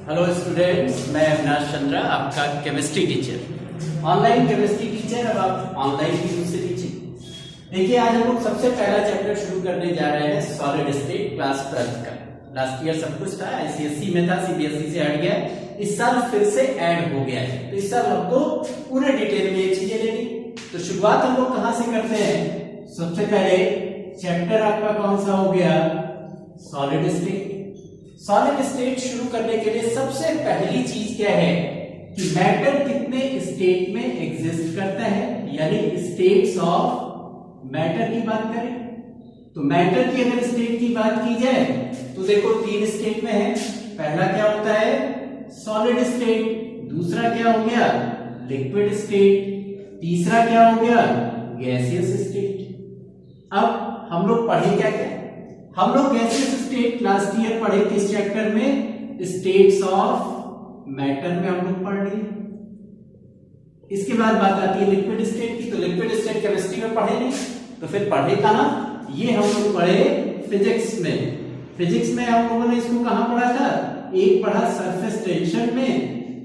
Hello students, मैं अविनाश चंद्रा, आपका chemistry teacher, online chemistry teacher. अब आप ऑनलाइन भी मुझसे टीचिंग। देखिए, आज हम लोग सबसे पहला चैप्टर शुरू करने जा रहे हैं सॉलिड स्टेट क्लास 12 का। लास्ट ईयर सब कुछ था, आईसीएसई में था, सीबीएसई से हट गया, इस साल फिर से ऐड हो गया है। तो इस साल हमको पूरे डिटेल में ये चीजें लेनी। तो शुरुआत हम लोग कहां से करते हैं? सबसे पहले चैप्टर आपका कौन सा हो गया? Solid state. सॉलिड स्टेट शुरू करने के लिए सबसे पहली चीज क्या है कि मैटर कितने स्टेट में एग्जिस्ट करता है, यानी स्टेट्स ऑफ मैटर की बात करें तो मैटर की अगर स्टेट की बात की जाए तो देखो 3 स्टेट में है। पहला क्या होता है? Solid state. दूसरा क्या हो गया? Liquid state. तीसरा क्या हो गया? Gaseous state. अब हम लोग पढ़े क्या क्या? हम लोग गैसियस स्टेट लास्ट ईयर पढ़े किस चैप्टर में? स्टेट्स ऑफ मैटर में हम लोग पढ़ लिए। इसके बाद बात आती है लिक्विड स्टेट की। तो लिक्विड स्टेट केमिस्ट्री में पढ़े नहीं, तो फिर पढ़े कहां? ये हम लोग पढ़े फिजिक्स में। फिजिक्स में हम लोगों ने इसको कहां पढ़ा था? एक पढ़ा सरफेस टेंशन में,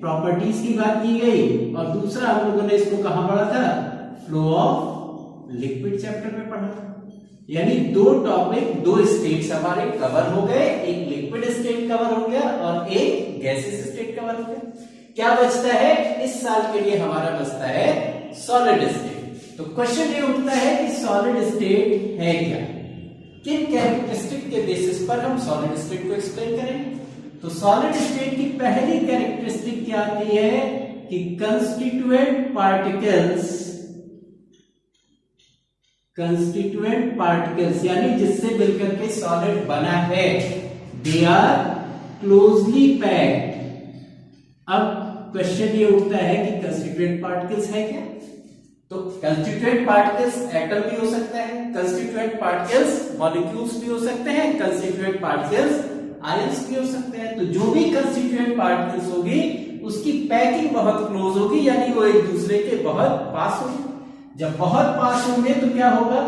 प्रॉपर्टीज की बात की गई, और दूसरा हम लोगों ने इसको कहां पढ़ा था? फ्लो ऑफ लिक्विड चैप्टर में पढ़ा था। यानी 2 टॉपिक, 2 स्टेट्स हमारे कवर हो गए। एक लिक्विड स्टेट कवर हो गया और एक गैसियस स्टेट कवर हो गया। क्या बचता है? इस साल के लिए हमारा बचता है सॉलिड स्टेट। तो क्वेश्चन ये उठता है कि सॉलिड स्टेट है क्या? किन कैरेक्टरिस्टिक के बेसिस पर हम सॉलिड स्टेट को एक्सप्लेन करेंगे? तो सॉलिड स्टेट की पहली कैरेक्टरिस्टिक क्या आती है कि कंस्टिट्यूएंट पार्टिकल्स यानी जिससे मिलकर के सॉलिड बना है, दे आर क्लोजली पैक्ड। अब क्वेश्चन ये उठता है कि कंस्टिट्यूएंट पार्टिकल्स है क्या? तो कंस्टिट्यूएंट पार्टिकल्स एटम भी हो सकता है, कंस्टिट्यूएंट पार्टिकल्स मॉलिक्यूल्स भी हो सकते हैं, कंस्टिट्यूएंट पार्टिकल्स आयंस भी हो सकते हैं। तो जो भी कंस्टिट्यूएंट पार्टिकल्स होगी उसकी पैकिंग बहुत क्लोज होगी, यानी वो एक दूसरे के बहुत पास होगी। जब बहुत पास होंगे तो क्या होगा?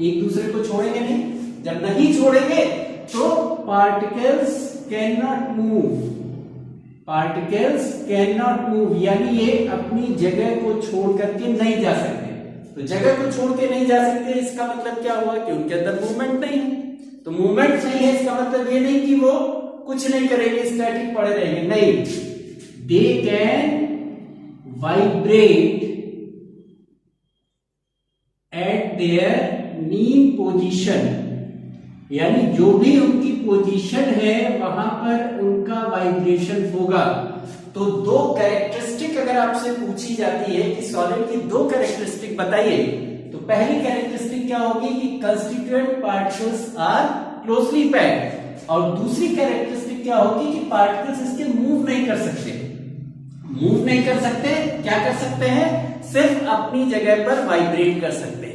एक दूसरे को छोड़ेंगे नहीं। जब नहीं छोड़ेंगे तो पार्टिकल्स कैन नॉट मूव, यानी ये अपनी जगह को छोड़ करके नहीं जा सकते। तो जगह को छोड़ के नहीं जा सकते, इसका मतलब क्या हुआ कि उनके अंदर मूवमेंट नहीं है। तो मूवमेंट नहीं है, इसका मतलब ये नहीं कि वो कुछ नहीं करेंगे, स्टैटिक पड़े रहेंगे, नहीं। They can vibrate eight there mean position, यानी जो भी उनकी पोजीशन है वहां पर उनका वाइब्रेशन होगा। तो 2 कैरेक्टरिस्टिक अगर आपसे पूछी जाती है कि सॉलिड की 2 कैरेक्टरिस्टिक बताइए, तो पहली कैरेक्टरिस्टिक क्या होगी कि constituent particles are closely packed, और दूसरी कैरेक्टरिस्टिक क्या होगी कि पार्टिकल्स इसके मूव नहीं कर सकते। मूव नहीं कर सकते, क्या कर सकते हैं? सिर्फ अपनी जगह पर वाइब्रेट कर सकते हैं।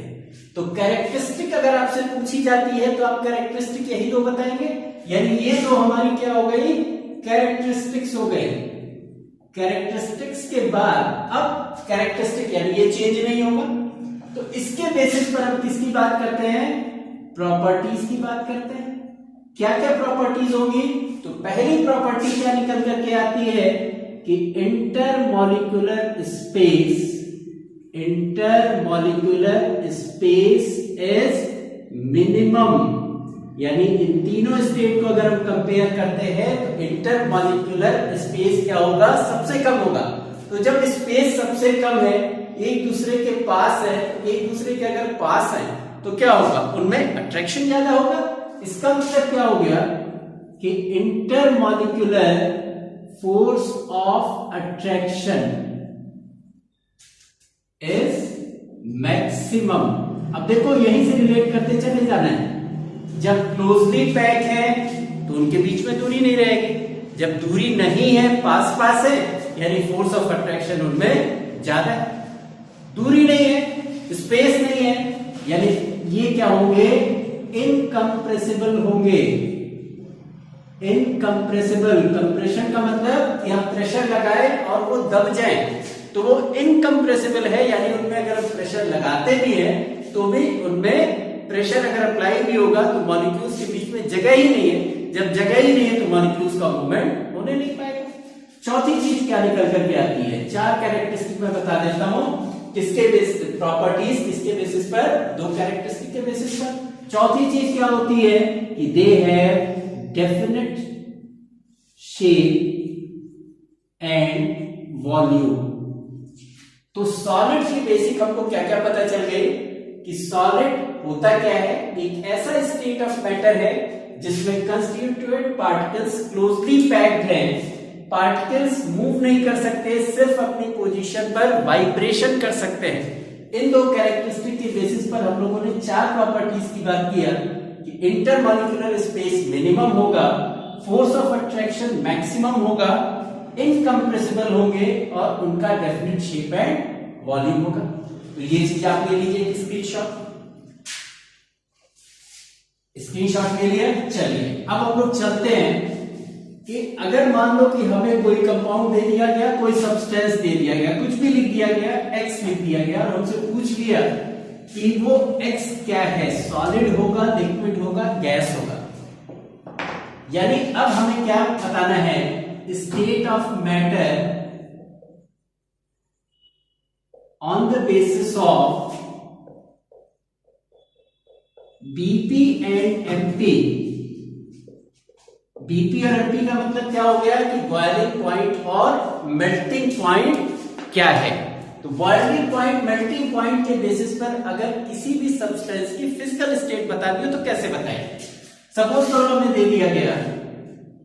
तो कैरेक्टरिस्टिक अगर आपसे पूछी जाती है तो आप कैरेक्टरिस्टिक यही 2 बताएंगे, यानी ये 2 हमारी क्या हो गई? कैरेक्टरिस्टिक्स हो गए। कैरेक्टरिस्टिक्स के बाद अब कैरेक्टरिस्टिक यानी ये चेंज नहीं होगा, तो इसके बेसिस पर हम किसकी बात करते हैं? प्रॉपर्टीज की बात करते हैं। क्या क्या प्रॉपर्टीज होगी? तो पहली प्रॉपर्टी क्या निकल करके आती है कि इंटरमॉलिक्यूलर स्पेस इज मिनिमम, यानी इन तीनों स्टेट को अगर हम कंपेयर करते हैं तो इंटरमॉलिक्यूलर स्पेस क्या होगा? सबसे कम होगा। तो जब स्पेस सबसे कम है, एक दूसरे के पास है, एक दूसरे के अगर पास है तो क्या होगा? उनमें अट्रैक्शन ज्यादा होगा। इसका मतलब क्या हो गया कि intermolecular force of attraction is maximum. अब देखो, यहीं से रिलेट करते चले जाना है। जब क्लोजली पैक है तो उनके बीच में दूरी नहीं रहेगी, जब दूरी नहीं है, पास पास है, यानी फोर्स ऑफ अट्रैक्शन उनमें ज्यादा है। दूरी नहीं है, स्पेस नहीं है, यानी ये क्या होंगे? इनकंप्रेसिबल होंगे। इनकंप्रेसिबल, कंप्रेशन का मतलब यहां प्रेशर लगाए और वो दब जाए, तो वो इनकंप्रेसिबल है, यानी उनमें अगर प्रेशर लगाते भी हैं तो भी उनमें प्रेशर अगर अप्लाई भी होगा तो मॉलिक्यूल्स के बीच में जगह ही नहीं है। जब जगह ही नहीं है तो मॉलिक्यूल्स का मूवमेंट होने नहीं पाएगा। चौथी चीज क्या निकल करके आती है, चार कैरेक्टरिस्टिक मैं बता देता हूं, किसके बेसिस प्रॉपर्टीज, किसके बेसिस पर, दो कैरेक्टरिस्टिक के बेसिस पर। चौथी चीज क्या होती है कि they have definite shape and volume. तो सॉलिड की बेसिक हमको क्या क्या पता चल गई कि सॉलिड होता क्या है, एक ऐसा स्टेट ऑफ मैटर है जिसमें कंस्टिट्यूएंट पार्टिकल्स क्लोजली पैक्ड हैं, पार्टिकल्स मूव नहीं कर सकते, सिर्फ अपनी पोजीशन पर वाइब्रेशन कर सकते हैं। इन दो कैरेक्टरिस्टिक के बेसिस पर हम लोगों ने चार प्रॉपर्टीज की बात किया कि इंटरमॉलिक्यूलर स्पेस मिनिमम होगा, फोर्स ऑफ अट्रैक्शन मैक्सिमम होगा, इनकम्प्रेसिबल होंगे और उनका डेफिनेट शेप एंड वॉल्यूम होगा। तो ये चीज आप ले लीजिए स्क्रीनशॉट ले लिया। चलिए अब हम लोग चलते हैं कि अगर मान लो कि हमें कोई कंपाउंड दे दिया गया, कोई सब्सटेंस दे दिया गया, कुछ भी लिख दिया गया, एक्स लिख दिया गया और हमसे पूछ लिया कि वो एक्स क्या है, सॉलिड होगा, लिक्विड होगा, गैस होगा। यानी अब हमें क्या बताना है, state of matter on the basis of BP and MP. BP और एमपी का मतलब क्या हो गया कि बॉइलिंग पॉइंट और मेल्टिंग पॉइंट क्या है। तो बॉइलिंग पॉइंट, मेल्टिंग पॉइंट के बेसिस पर अगर किसी भी सब्सटेंस की फिजिकल स्टेट बता दी हो तो कैसे बताएं। सपोज करो हमें दे दिया गया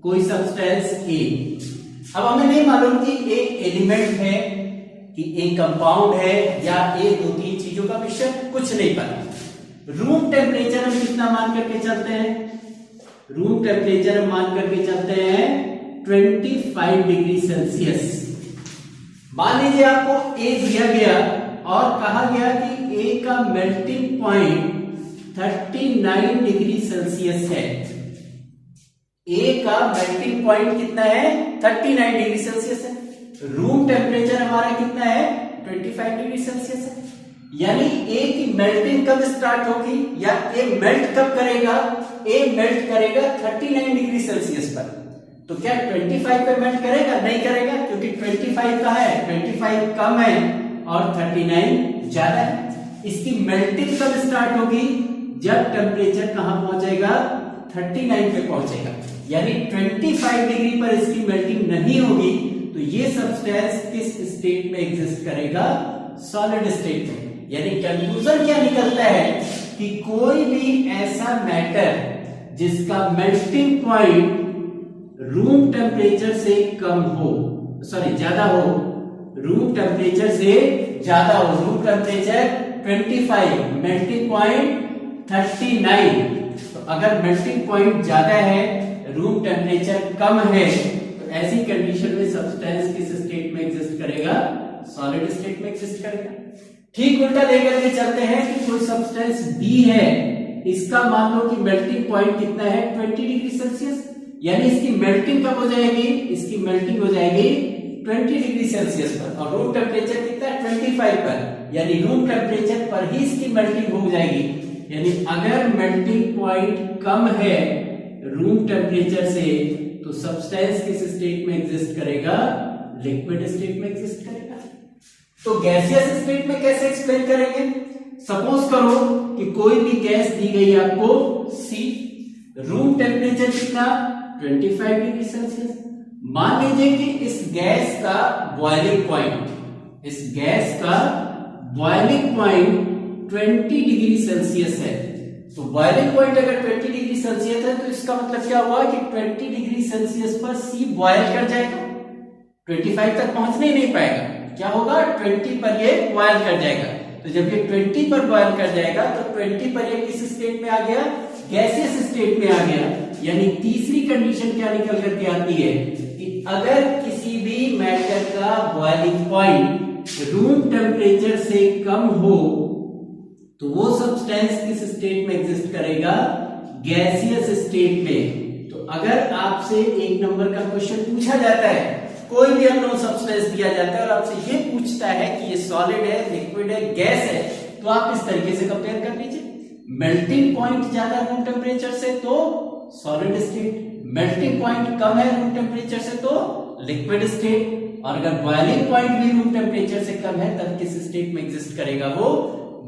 कोई सब्सटेंस ए, अब हमें नहीं मालूम कि ए एलिमेंट है कि ए कंपाउंड है या ए दो तीन चीजों का मिश्रण, कुछ नहीं पता। रूम टेम्परेचर हम कितना मान करके चलते हैं, रूम टेम्परेचर हम मान करके चलते हैं 25 डिग्री सेल्सियस। मान लीजिए आपको ए दिया गया और कहा गया कि ए का मेल्टिंग पॉइंट 39 डिग्री सेल्सियस है। ए का मेल्टिंग पॉइंट कितना है, 39 डिग्री सेल्सियस है। रूम टेम्परेचर हमारा कितना है, 25 डिग्री सेल्सियस है। यानी ए की मेल्टिंग कब स्टार्ट होगी या ए मेल्ट कब करेगा, ए मेल्ट करेगा 39 डिग्री सेल्सियस पर। तो क्या 25 पे मेल्ट करेगा, नहीं करेगा, क्योंकि 25 का है, 25 कम है और 39 ज्यादा है। इसकी मेल्टिंग कब स्टार्ट होगी, जब टेम्परेचर कहां पहुंचेगा, 39 पे पहुंचेगा। यानी 25 डिग्री पर इसकी मेल्टिंग नहीं होगी तो ये सब्सटेंस किस स्टेट में एग्जिस्ट करेगा, सॉलिड स्टेट में। यानी कंक्लूजन क्या निकलता है कि कोई भी ऐसा मैटर जिसका मेल्टिंग पॉइंट रूम टेम्परेचर से कम हो, सॉरी ज्यादा हो, रूम टेम्परेचर से ज्यादा हो, रूम टेम्परेचर 25, मेल्टिंग पॉइंट 39। तो अगर मेल्टिंग पॉइंट ज्यादा है, रूम टेम्परेचर कम है, तो ऐसी कंडीशन में सब्सटेंस किस स्टेट में एग्जिस्ट करेगा, सॉलिड स्टेट में एग्जिस्ट करेगा। ठीक उल्टा लेकर के चलते हैं कि कोई सब्सटेंस बी है, इसका मान लो कि मेल्टिंग पॉइंट कितना है, 20 डिग्री सेल्सियस। यानी इसकी मेल्टिंग कब हो जाएगी, इसकी मेल्टिंग हो जाएगी 20 डिग्री सेल्सियस पर और रूम टेम्परेचर कितना है, 25 पर। यानी रूम टेम्परेचर पर ही इसकी मेल्टिंग हो जाएगी। यानी अगर मेल्टिंग पॉइंट कम है रूम टेम्परेचर से तो सब्सटेंस किस स्टेट में एग्जिस्ट करेगा, लिक्विड स्टेट में एग्जिस्ट करेगा। तो गैसियस स्टेट में कैसे एक्सप्लेन करेंगे, सपोज करो कि कोई भी गैस दी गई आपको सी, रूम टेम्परेचर कितना, 25 डिग्री सेल्सियस। मान लीजिए कि इस गैस का बॉइलिंग पॉइंट, इस गैस का बॉइलिंग पॉइंट 20 डिग्री सेल्सियस है। तो बॉइलिंग पॉइंट अगर 20 डिग्री सेल्सियस है तो इसका मतलब क्या हुआ कि 20 डिग्री सेल्सियस पर सी बॉयल कर जाएगा, 25 तक पहुंचने ही नहीं पाएगा। क्या होगा, 20 पर ये बॉयल कर जाएगा। तो जब ये 20 पर बॉयल कर जाएगा तो 20 पर ये किस स्टेट में आ गया, गैसियस स्टेट में आ गया। यानी तीसरी कंडीशन क्या निकल करके आती है कि अगर किसी भी मैटर का बॉइलिंग पॉइंट रूम टेम्परेचर से कम हो तो वो सब्सटेंस किस स्टेट में एग्जिस्ट करेगा, गैसियस स्टेट में। तो अगर आपसे एक नंबर का क्वेश्चन पूछा जाता है, कोई भी अननोन सब्सटेंस दिया जाता है और आपसे ये पूछता है कि ये सॉलिड है, लिक्विड है, गैस है, तो आप इस तरीके से कंपेयर कर लीजिए। मेल्टिंग पॉइंट ज्यादा रूम टेम्परेचर से तो सॉलिड स्टेट, मेल्टिंग पॉइंट कम है रूम टेम्परेचर से तो लिक्विड स्टेट, और अगर बॉइलिंग पॉइंट भी रूम टेम्परेचर से कम है तब किस स्टेट में एग्जिस्ट करेगा, वो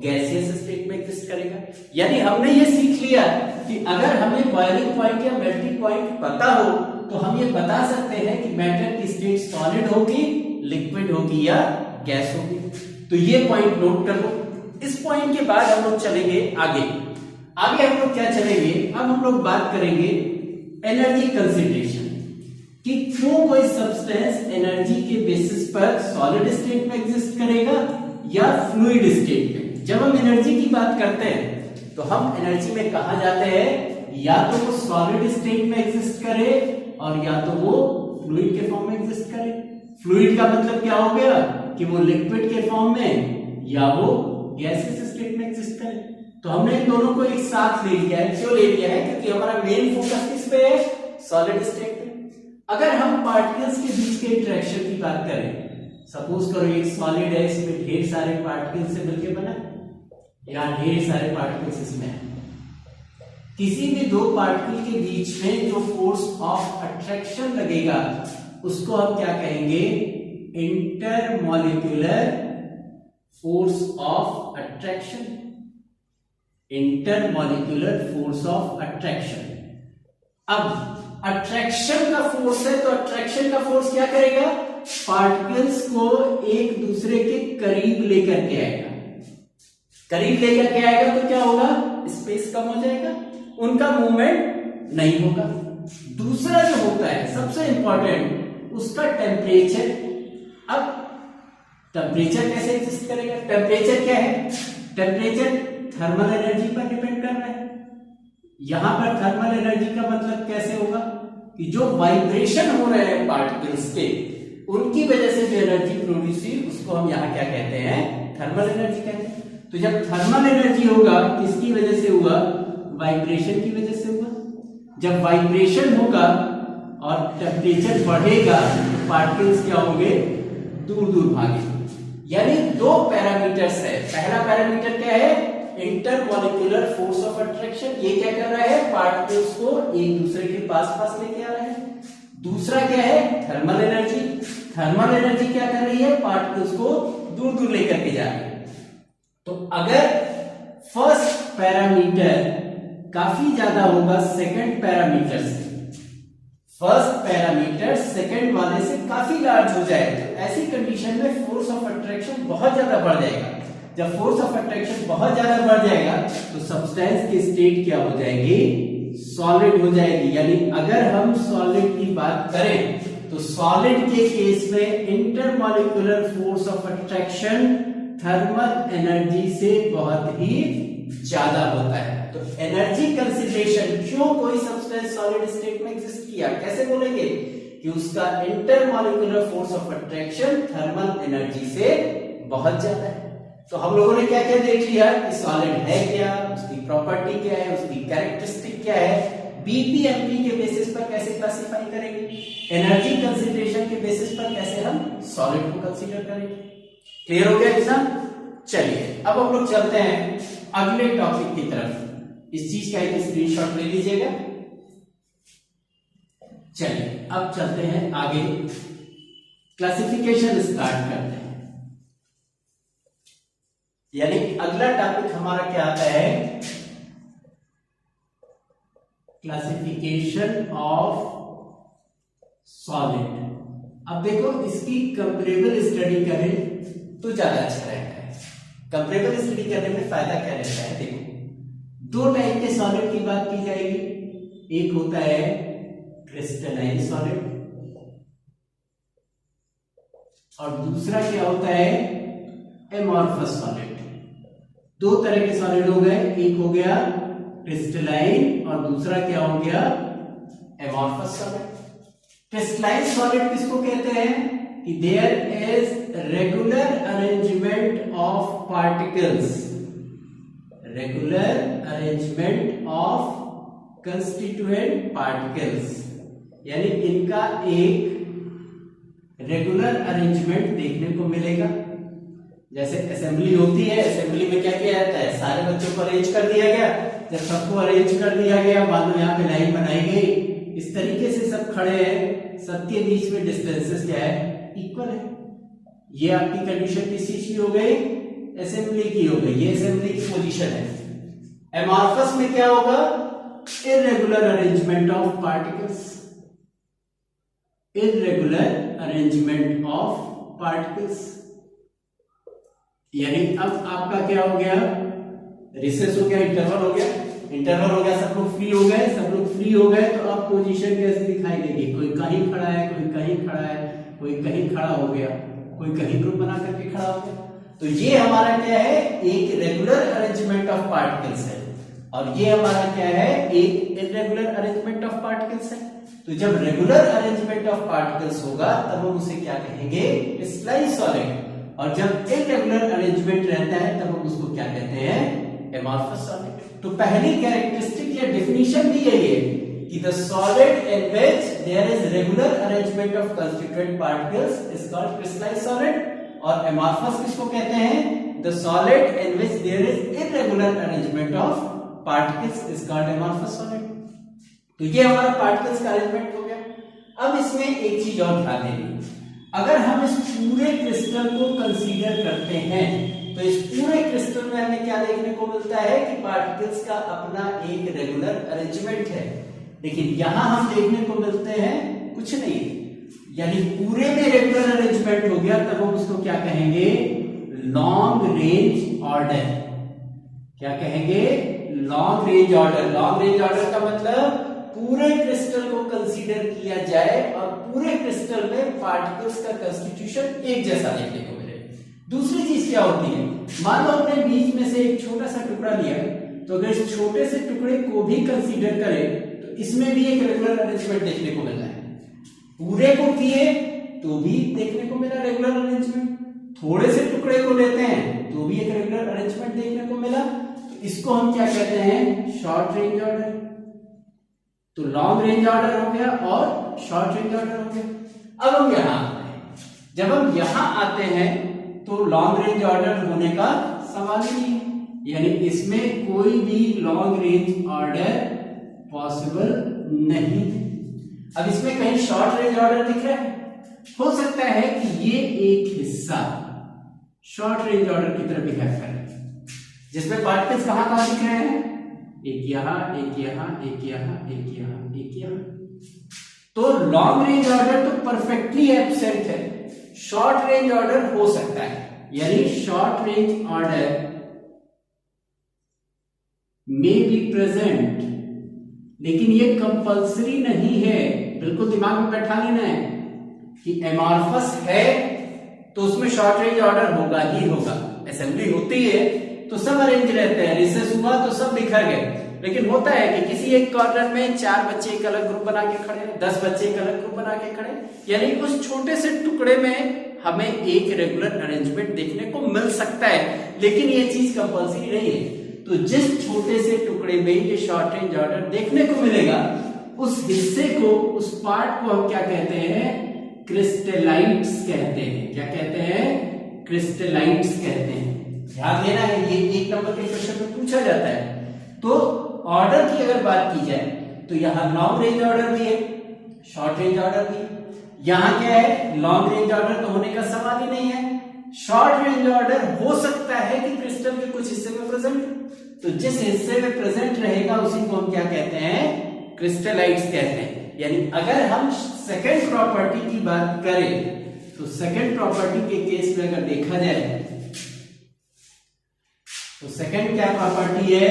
गैसियस स्टेट में एग्जिस्ट करेगा। यानी हमने ये सीख लिया कि अगर हमें बॉइलिंग पॉइंट या मेल्टिंग पॉइंट पता हो तो हम ये बता सकते हैं कि मैटर की स्टेट सॉलिड होगी, लिक्विड होगी या गैस होगी। तो ये पॉइंट नोट कर लो। इस पॉइंट के बाद हम लोग चलेंगे आगे। आगे हम लोग क्या चलेंगे, अब हम लोग बात करेंगे एनर्जी कंसिडरेशन, कि क्यों कोई सब्सटेंस एनर्जी के बेसिस पर सॉलिड स्टेट में एग्जिस्ट करेगा या फ्लूइड स्टेट में। जब हम एनर्जी की बात करते हैं तो हम एनर्जी में कहा जाते हैं या तो वो सॉलिड स्टेट में एग्जिस्ट करे और या तो वो फ्लूइड के फॉर्म में एग्जिस्ट करे। फ्लूइड का मतलब क्या हो गया कि वो लिक्विड के फॉर्म में या वो गैसियस स्टेट में एग्जिस्ट करे। तो हमने इन दोनों को एक साथ ले लिया है। क्यों ले लिया है? क्योंकि हमारा मेन फोकस किस पे है, सॉलिड स्टेट पे। अगर हम पार्टिकल्स के बीच के इंटरेक्शन की बात करें, सपोज करो एक सॉलिड है, इसमें ढेर सारे पार्टिकल्स से मिलकर बना, यहाँ ढेर सारे पार्टिकल्स इसमें है। किसी भी दो पार्टिकल के बीच में जो फोर्स ऑफ अट्रैक्शन लगेगा उसको हम क्या कहेंगे, intermolecular force of attraction. Intermolecular force of attraction. अब अट्रैक्शन का फोर्स है तो अट्रैक्शन का फोर्स क्या करेगा, पार्टिकल्स को एक दूसरे के करीब लेकर के आएगा। करीब लेकर के आएगा तो क्या होगा, स्पेस कम हो जाएगा, उनका मूवमेंट नहीं होगा। दूसरा जो होता है सबसे इंपॉर्टेंट, उसका टेम्परेचर। अब टेम्परेचर कैसे एग्जिस्ट करेगा, टेम्परेचर क्या है, टेम्परेचर थर्मल एनर्जी पर डिपेंड कर रहा है। यहां पर थर्मल एनर्जी का मतलब कैसे होगा कि जो वाइब्रेशन हो रहे हैं पार्टिकल्स के, उनकी वजह से जो एनर्जी प्रोड्यूस हुई उसको हम यहां क्या कहते हैं, थर्मल एनर्जी कहते हैं। तो जब थर्मल एनर्जी होगा किसकी वजह से हुआ, वाइब्रेशन की वजह से हुआ। जब वाइब्रेशन होगा और टेम्परेचर बढ़ेगा तो पार्टिकल्स क्या होंगे, दूर दूर भागेंगे। यानी दो पैरामीटर्स है। पहला पैरामीटर क्या है, इंटरमॉलिक्यूलर फोर्स ऑफ अट्रैक्शन। ये क्या कर रहा है, पार्टिकल्स को एक दूसरे के पास पास लेके आ रहा है। दूसरा क्या है, थर्मल एनर्जी। थर्मल एनर्जी क्या कर रही है, पार्टिकल्स को दूर दूर लेकर के जा रही है। तो अगर फर्स्ट पैरामीटर काफी ज्यादा होगा सेकंड पैरामीटर से, फर्स्ट पैरामीटर सेकंड वाले से काफी लार्ज हो जाए तो ऐसी कंडीशन में फोर्स ऑफ अट्रैक्शन बहुत ज्यादा बढ़ जाएगा। जब फोर्स ऑफ अट्रैक्शन बहुत ज्यादा बढ़ जाएगा तो सब्सटेंस की स्टेट क्या हो जाएगी, सॉलिड हो जाएगी। यानी अगर हम सॉलिड की बात करें तो सॉलिड के केस में intermolecular force of attraction thermal energy से बहुत ही ज्यादा होता है। तो एनर्जी कंसिडरेशन, क्यों कोई सब्सटेंस सॉलिड स्टेट में एग्जिस्ट किया, कैसे बोलेंगे कि उसका intermolecular force of attraction thermal energy से बहुत ज्यादा है। तो हम लोगों ने क्या क्या देख लिया कि सॉलिड है क्या, उसकी प्रॉपर्टी क्या है, उसकी कैरेक्टरिस्टिक क्या है, बीपीएमपी के बेसिस पर कैसे क्लासिफाई करेंगे, एनर्जी कंसिडरेशन के बेसिस पर कैसे हम सॉलिड को कंसीडर करेंगे। क्लियर हो गया एग्जाम? चलिए अब हम लोग चलते हैं अगले टॉपिक की तरफ। इस चीज का एक स्क्रीनशॉट ले लीजिएगा। चलिए अब चलते हैं आगे, क्लासिफिकेशन स्टार्ट करते हैं। यानी अगला टॉपिक हमारा क्या आता है, क्लासिफिकेशन ऑफ सॉलिड। अब देखो इसकी कंपेरेबल स्टडी करें तो ज्यादा अच्छा रहता है। कंपेरेबल स्टडी करने में फायदा क्या रहता है, देखो दो टाइप के सॉलिड की बात की जाएगी। एक होता है क्रिस्टलाइन सॉलिड और दूसरा क्या होता है, एमॉर्फस सॉलिड। दो तरह के सॉलिड हो गए, एक हो गया क्रिस्टलाइन और दूसरा क्या हो गया, एमॉर्फस सॉलिड। क्रिस्टलाइन सॉलिड किसको कहते हैं कि there is regular arrangement of particles, regular arrangement of constituent particles, यानी इनका एक रेगुलर अरेंजमेंट देखने को मिलेगा। जैसे असेंबली होती है, असेंबली में क्या किया जाता है, सारे बच्चों को अरेंज कर दिया गया। जब सबको अरेंज कर दिया गया, मान लो यहाँ पे लाइन बनाई गई, इस तरीके से सब खड़े हैं, सबके बीच में डिस्टेंसेस क्या है, इक्वल है। ये आपकी कंडीशन किस चीज की हो गई, असेंबली की हो गई, ये असेंबली की पोजीशन है। एमॉर्फस में क्या होगा, irregular arrangement of particles, irregular arrangement of particles. यानी अब आपका क्या हो गया, रिसेस हो गया, इंटरवल हो गया, इंटरवल हो गया, सब लोग फ्री हो गए, सब लोग फ्री हो गए, तो अब पोजीशन कैसे दिखाई देगी, कोई कहीं खड़ा है, कोई कहीं खड़ा है, कोई कहीं खड़ा हो गया, कोई कहीं ग्रुप बना करके खड़ा हो गया। तो ये हमारा क्या है, एक रेगुलर अरेंजमेंट ऑफ पार्टिकल्स है, और ये हमारा क्या है, एक इर्रेगुलर अरेंजमेंट ऑफ पार्टिकल्स है। तो जब रेगुलर अरेंजमेंट ऑफ पार्टिकल्स होगा तब हम उसे क्या कहेंगे, क्रिस्टलाइन सॉलिड, और जब इर्रेगुलर अरेंजमेंट रहता है तब हम उसको क्या कहते हैं, एमॉर्फस सॉलिड। तो पहली कैरेक्टरिस्टिक या डेफिनेशन भी यही है कि the solid in which there is regular arrangement of constituent particles is called crystalline solid, और एमॉर्फस किसको कहते हैं, the solid in which there is irregular arrangement of particles is called amorphous solid. तो ये हमारा पार्टिकल्स का arrangement हो गया। अब इसमें एक चीज और ध्यान देनी, अगर हम इस पूरे क्रिस्टल को कंसीडर करते हैं तो इस पूरे क्रिस्टल में हमें क्या देखने को मिलता है कि पार्टिकल्स का अपना एक रेगुलर अरेंजमेंट है, लेकिन यहां हम देखने को मिलते हैं कुछ नहीं, यानी पूरे में रेगुलर अरेंजमेंट हो गया तब हम उसको क्या कहेंगे, लॉन्ग रेंज ऑर्डर। क्या कहेंगे, long range order. Long range order का मतलब पूरे क्रिस्टल को कंसीडर किया जाए और पूरे क्रिस्टल में पार्टिकल्स का कंस्टिट्यूशन एक जैसा देखने को मिले। दूसरी चीज क्या होती है, मान लो अपने बीच में से एक छोटा सा टुकड़ा लिया, तो अगर इस छोटे से टुकड़े को भी कंसीडर करें तो इसमें भी एक रेगुलर अरेंजमेंट देखने को मिल रहा है। पूरे को किए तो भी देखने को मिला रेगुलर अरेंजमेंट, थोड़े से टुकड़े को लेते हैं तो भी एक रेगुलर अरेंजमेंट देखने को मिला। तो इसको हम क्या कहते हैं, शॉर्ट रेंज ऑर्डर। तो लॉन्ग रेंज ऑर्डर हो गया और शॉर्ट रेंज ऑर्डर हो गया। अब हम यहां आते हैं, जब हम यहां आते हैं तो लॉन्ग रेंज ऑर्डर होने का सवाल ही नहीं है, यानी इसमें कोई भी लॉन्ग रेंज ऑर्डर पॉसिबल नहीं है। अब इसमें कहीं शॉर्ट रेंज ऑर्डर दिख रहा है, हो सकता है कि ये एक हिस्सा शॉर्ट रेंज ऑर्डर की तरफ बिहेव कर रहा है, जिसमें पार्टिकल्स कहां कहां दिख रहे हैं, एक यहां, एक यहां, एक यहां, एक यहां, एक यहां। तो लॉन्ग रेंज ऑर्डर तो परफेक्टली एब्सेंट है, शॉर्ट रेंज ऑर्डर हो सकता है, यानी short range order may be present, लेकिन ये कंपल्सरी नहीं है। बिल्कुल दिमाग में बैठा लेना है कि एमॉर्फस है तो उसमें शॉर्ट रेंज ऑर्डर होगा ही होगा। असेंबली होती है तो सब अरेंज रहते हैं, रिसेस हुआ तो सब बिखर गए, लेकिन होता है कि किसी एक कॉर्नर में 4 बच्चे एक अलग ग्रुप बना के खड़े, 10 बच्चे एक अलग ग्रुप बना के खड़े, यानी उस छोटे से टुकड़े में हमें एक रेगुलर अरेंजमेंट देखने को मिल सकता है, लेकिन ये चीज कंपल्सरी नहीं है। तो जिस छोटे से टुकड़े में ये शॉर्ट रेंज ऑर्डर देखने को मिलेगा, उस हिस्से को, उस पार्ट को हम क्या कहते हैं, क्रिस्टलाइट्स कहते हैं। क्या कहते हैं, क्रिस्टलाइट्स कहते हैं। ध्यान देना है, ये 1 नंबर के क्वेश्चन में पूछा जाता है। तो ऑर्डर की अगर बात की जाए तो यहां लॉन्ग रेंज ऑर्डर भी है, शॉर्ट रेंज ऑर्डर भी है। यहां क्या है, लॉन्ग रेंज ऑर्डर तो होने का सवाल ही नहीं है, शॉर्ट रेंज ऑर्डर हो सकता है कि क्रिस्टल के कुछ हिस्से में प्रेजेंट, तो जिस हिस्से में प्रेजेंट रहेगा उसी को हम क्या कहते हैं, क्रिस्टलाइट्स कहते हैं। यानी अगर हम सेकंड प्रॉपर्टी की बात करें तो सेकंड प्रॉपर्टी के केस में अगर देखा जाए तो सेकंड क्या प्रॉपर्टी है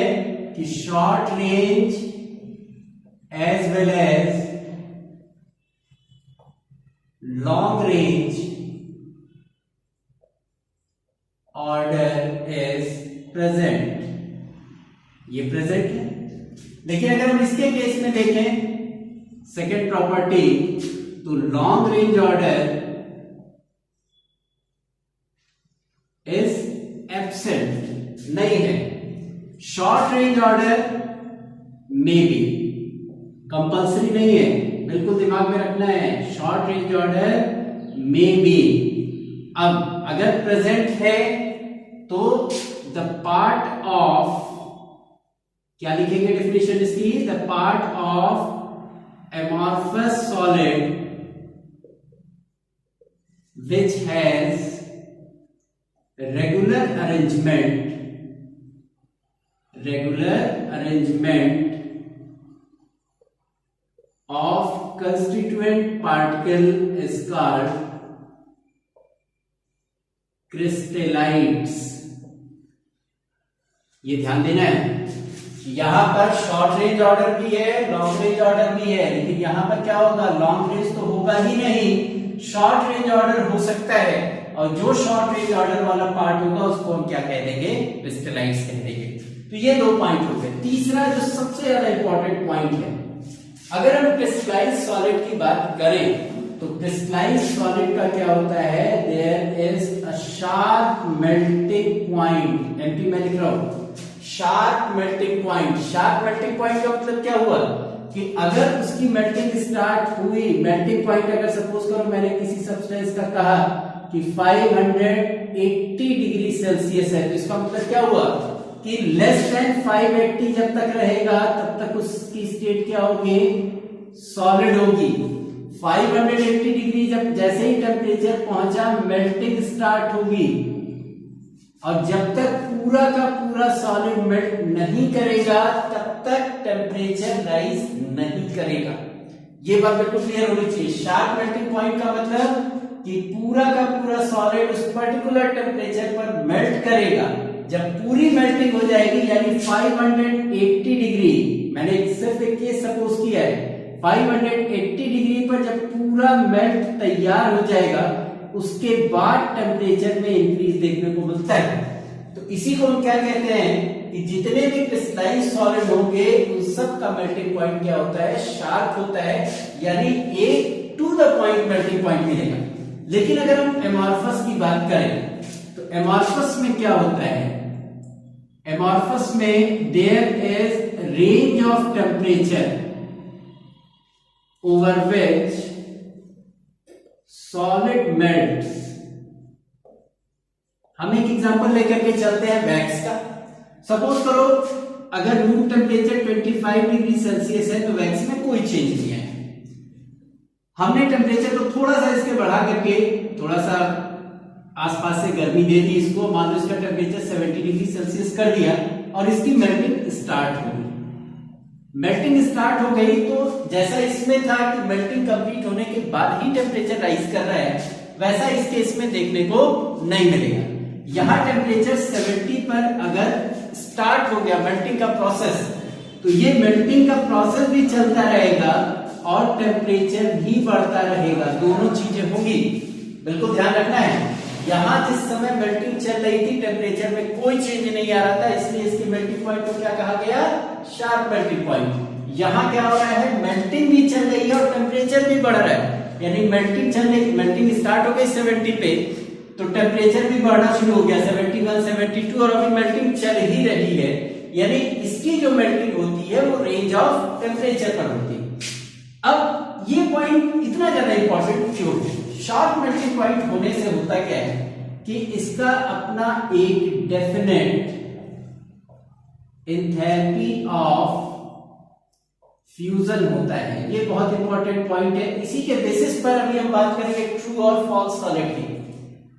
कि short range as well as long range order is present. ये प्रेजेंट है, लेकिन अगर हम इसके केस में देखें सेकेंड प्रॉपर्टी, तो long range order is absent, नहीं है। Short range order may be, compulsory नहीं है, बिल्कुल दिमाग में रखना है, short range order may be. अब अगर प्रेजेंट है तो द पार्ट ऑफ, क्या लिखेंगे डेफिनेशन इसकी, the part of amorphous solid which has regular arrangement of constituent particle is called crystallites। ये ध्यान देना है, यहां पर शॉर्ट रेंज ऑर्डर भी है, लॉन्ग रेंज ऑर्डर भी है, लेकिन यहां पर क्या होगा, लॉन्ग रेंज तो होगा ही नहीं, शॉर्ट रेंज ऑर्डर हो सकता है, और जो शॉर्ट रेंज ऑर्डर वाला पार्ट होगा उसको हम क्या कह देंगे, क्रिस्टलाइट्स कह देंगे। तो ये दो पॉइंट हो गए। तीसरा जो सबसे ज्यादा इंपॉर्टेंट पॉइंट है, अगर हम क्रिस्टलाइज्ड सॉलिड की बात करें तो क्रिस्टलाइज्ड सॉलिड का क्या होता है, there is a sharp melting point. MP में लिख रहा हूं sharp melting point. Sharp melting point का मतलब क्या हुआ कि अगर उसकी मेल्टिंग स्टार्ट हुई, मेल्टिंग पॉइंट अगर सपोज करो मैंने किसी सब्सटेंस का कहा कि 580 डिग्री सेल्सियस है, तो इसका मतलब क्या हुआ कि लेस देन 580 जब तक रहेगा तब तक उसकी स्टेट क्या होगी, सॉलिड होगी। 580 डिग्री जब जैसे ही टेम्परेचर पहुंचा मेल्टिंग स्टार्ट होगी, और जब तक पूरा का पूरा सॉलिड मेल्ट नहीं करेगा तब तक टेम्परेचर राइज नहीं करेगा। ये बात बिल्कुल क्लियर होनी चाहिए। शार्प मेल्टिंग पॉइंट का मतलब कि पूरा का पूरा सॉलिड उस पर्टिकुलर टेम्परेचर पर मेल्ट करेगा। जब पूरी मेल्टिंग हो जाएगी यानी 580 डिग्री, मैंने सिर्फ एक केस सपोज किया है, 580 डिग्री पर जब पूरा मेल्ट तैयार हो जाएगा उसके बाद टेम्परेचर में इंक्रीज देखने को मिलता है। तो इसी को हम क्या कहते हैं कि जितने भी क्रिस्टलाइज्ड सॉलिड होंगे उन सब का मेल्टिंग पॉइंट क्या होता है, शार्प होता है, यानी एक to the point melting point मिलेगा। लेकिन अगर हम एमॉर्फस की बात करें तो एमॉर्फस में क्या होता है, एमॉर्फस में there is range of temperature over which solid melts. हम एक एग्जांपल लेकर के चलते हैं वैक्स का। सपोज करो अगर रूम टेम्परेचर 25 डिग्री सेल्सियस है तो वैक्स में कोई चेंज नहीं है। हमने टेम्परेचर को थोड़ा सा इसके बढ़ा करके थोड़ा सा आसपास से गर्मी दे दी इसको, मान लो इसका टेम्परेचर 70 डिग्री सेल्सियस कर दिया और इसकी मेल्टिंग स्टार्ट हो गई। मेल्टिंग स्टार्ट हो गई तो जैसा इसमें था कि मेल्टिंग कंप्लीट होने के बाद ही टेम्परेचर राइज कर रहा है, वैसा इस केस में देखने को नहीं मिलेगा। यहां टेम्परेचर 70 पर अगर स्टार्ट हो गया मेल्टिंग का प्रोसेस, तो ये मेल्टिंग का प्रोसेस भी चलता रहेगा और टेम्परेचर भी बढ़ता रहेगा, दोनों चीजें होंगी। बिल्कुल ध्यान रखना है, यहां जिस समय मेल्टिंग चल रही थी टेम्परेचर में कोई चेंज नहीं आ रहा था, इसलिए इसके मेल्टिंग पॉइंट को क्या कहा गया, शार्प मेल्टिंग पॉइंट। यहां क्या हो रहा है, मेल्टिंग भी चल रही है और टेम्परेचर भी बढ़ रहा है, यानी मेल्टिंग चल रही, मेल्टिंग स्टार्ट हो गई 70 पे तो टेम्परेचर भी बढ़ना शुरू हो गया 71, 72 और अभी मेल्टिंग चल ही रही है, यानी इसकी जो मेल्टिंग होती है वो रेंज ऑफ टेम्परेचर पर होती है। अब ये पॉइंट इतना ज्यादा इंपॉर्टेंट क्यों है? शार्प मेल्टिंग पॉइंट होने से होता क्या है कि इसका अपना एक डेफिनेट एंथैल्पी ऑफ फ्यूजन होता है। ये बहुत इंपॉर्टेंट पॉइंट है, इसी के बेसिस पर अभी हम बात करेंगे ट्रू और फॉल्स सॉलिड की।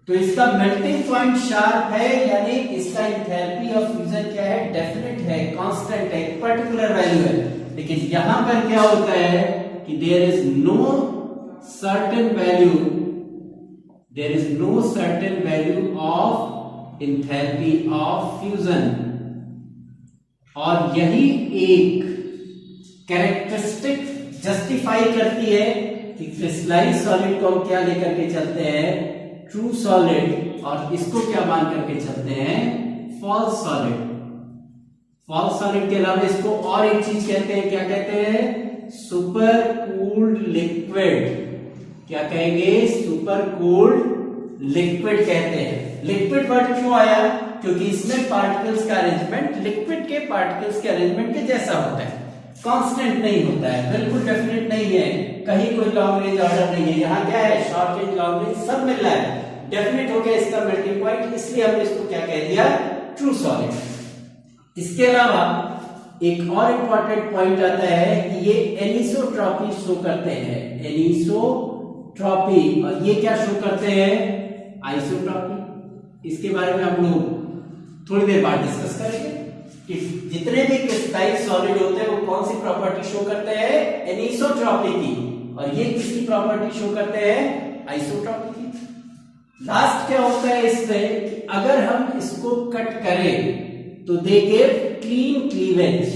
तो इसका मेल्टिंग पॉइंट शार्प है, यानी इसका एंथैल्पी ऑफ फ्यूजन क्या है, डेफिनेट है, कांस्टेंट है, पर्टिकुलर वैल्यू है। लेकिन यहां पर क्या होता है कि there is no certain value of enthalpy of fusion, और यही एक कैरेक्टरिस्टिक जस्टिफाई करती है कि क्रिस्टलाइज्ड सॉलिड को हम क्या लेकर के चलते हैं, ट्रू सॉलिड, और इसको क्या मान करके चलते हैं, फॉल्स सॉलिड। फॉल्स सॉलिड के अलावा इसको और एक चीज कहते हैं, क्या कहते हैं, सुपर कूल्ड लिक्विड। क्या कहेंगे, सुपर कूल्ड लिक्विड कहते हैं। लिक्विड वर्ड क्यों आया, क्योंकि इसमें पार्टिकल्स का अरेंजमेंट लिक्विड के पार्टिकल्स के अरेंजमेंट के जैसा होता है, कांस्टेंट नहीं होता है, बिल्कुल डेफिनेट नहीं है, कहीं कोई लॉन्ग रेंज ऑर्डर नहीं है। यहाँ क्या है, शॉर्ट रेंज लॉन्ग रेंज सब मिल रहा है, डेफिनेट हो गया इसका मेल्टिंग पॉइंट, इसलिए हमने इसको क्या कह दिया, ट्रू सॉलिड। इसके अलावा एक और इंपॉर्टेंट पॉइंट आता है कि ये एनिसोट्रॉपी शो करते हैं, एनिसोट्रॉपी, और ये क्या शो करते हैं, आइसोट्रॉपी। इसके बारे में हम लोग थोड़ी देर बाद डिस्कस करेंगे कि जितने भी क्रिस्टलाइन सॉलिड होते हैं वो कौन सी प्रॉपर्टी शो करते हैं, एनिसोट्रॉपी की, और ये किसकी प्रॉपर्टी शो करते हैं, आइसोट्रॉपी की। लास्ट क्या होता है इसमें कि अगर हम इसको कट करें तो they give clean cleavage,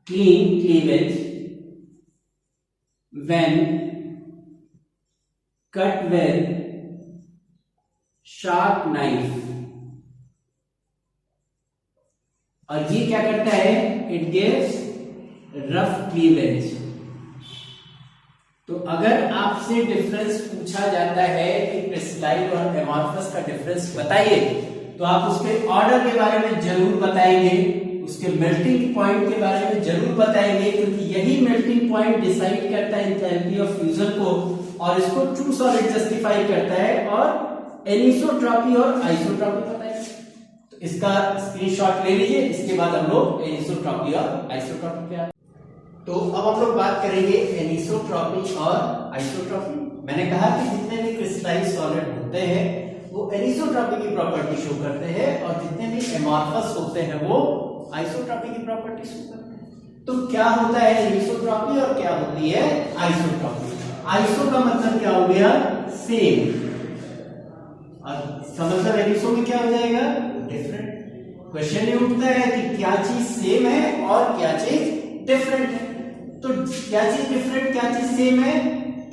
clean cleavage when cut with sharp knife. और ये क्या करता है, इट गिव्स रफ क्लीवेज। तो अगर आपसे डिफरेंस पूछा जाता है कि क्रिस्टलाइन और एमॉर्फस का डिफरेंस बताइए, तो आप उसके ऑर्डर के बारे में जरूर बताएंगे, उसके मेल्टिंग पॉइंट के बारे में जरूर बताएंगे, क्योंकि यही मेल्टिंग पॉइंट डिसाइड करता है एंथैल्पी ऑफ फ्यूजन को, और इसको ट्रू सॉलिड जस्टिफाई करता है, और एनिसोट्रॉपी और आइसोट्रॉपी बताएंगे। तो इसका स्क्रीनशॉट ले लीजिए, इसके बाद हम लोग एनिसोट्रॉपी और आइसोट्रॉपी पे। तो अब हम लोग बात करेंगे एनिसोट्रॉपी और आइसोट्रॉपी। मैंने कहा कि जितने भी क्रिस्टलाइन सॉलिड होते हैं वो एनिसोट्रॉपी की प्रॉपर्टी शो करते हैं, और जितने भी एमॉर्फस होते हैं वो आइसोट्रॉपी की प्रॉपर्टी शो करते हैं। तो क्या होता है एनिसोट्रॉपी और क्या होती है आइसोट्रॉपी। आइसो का मतलब क्या हो गया, सेम, और इसका मतलब एनिसो में क्या हो जाएगा, डिफरेंट। क्वेश्चन ये उठता है कि क्या चीज सेम है और क्या चीज डिफरेंट है। तो क्या चीज डिफरेंट, क्या चीज सेम है,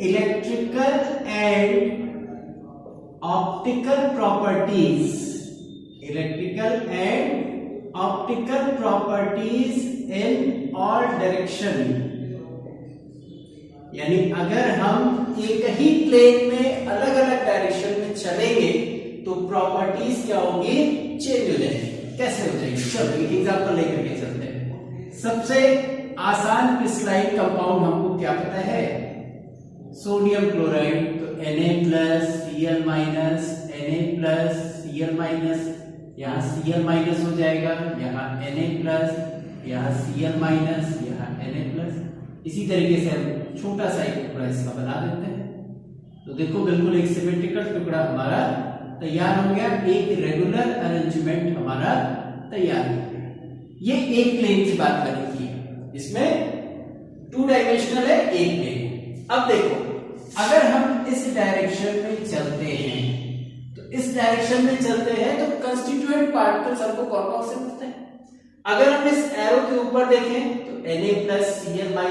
electrical and optical properties, electrical and optical properties in all direction. यानी अगर हम एक ही प्लेन में अलग अलग डायरेक्शन में चलेंगे तो प्रॉपर्टीज क्या होगी, चेंज हो जाएगी। कैसे हो जाएगी, चलो एक एग्जांपल लेकर के चलते हैं। सबसे आसान क्रिस्टलाइन कंपाउंड हमको क्या पता है, सोडियम क्लोराइड। तो Na+Cl- Na+Cl-, यहाँ Cl- हो जाएगा, यहाँ Na+, यहाँ Cl-, यहाँ Na+। इसी तरीके से हम छोटा सा एक टुकड़ा इसका बना देते हैं। तो देखो बिल्कुल एक सिमेट्रिकल टुकड़ा हमारा तैयार हो गया, एक रेगुलर अरेंजमेंट हमारा तैयार हो गया। ये एक प्लेन की बात करेंगे, इसमें 2 डायमेंशनल है, एक प्लेन। अब देखो अगर हम इस डायरेक्शन में चलते हैं, तो इस डायरेक्शन में चलते हैं तो कंस्टिट्यूएंट पार्टिकल्स हमको कौन कौन से मिलते हैं। अगर हम इस एरो के ऊपर देखें तो Na+Cl- Na+,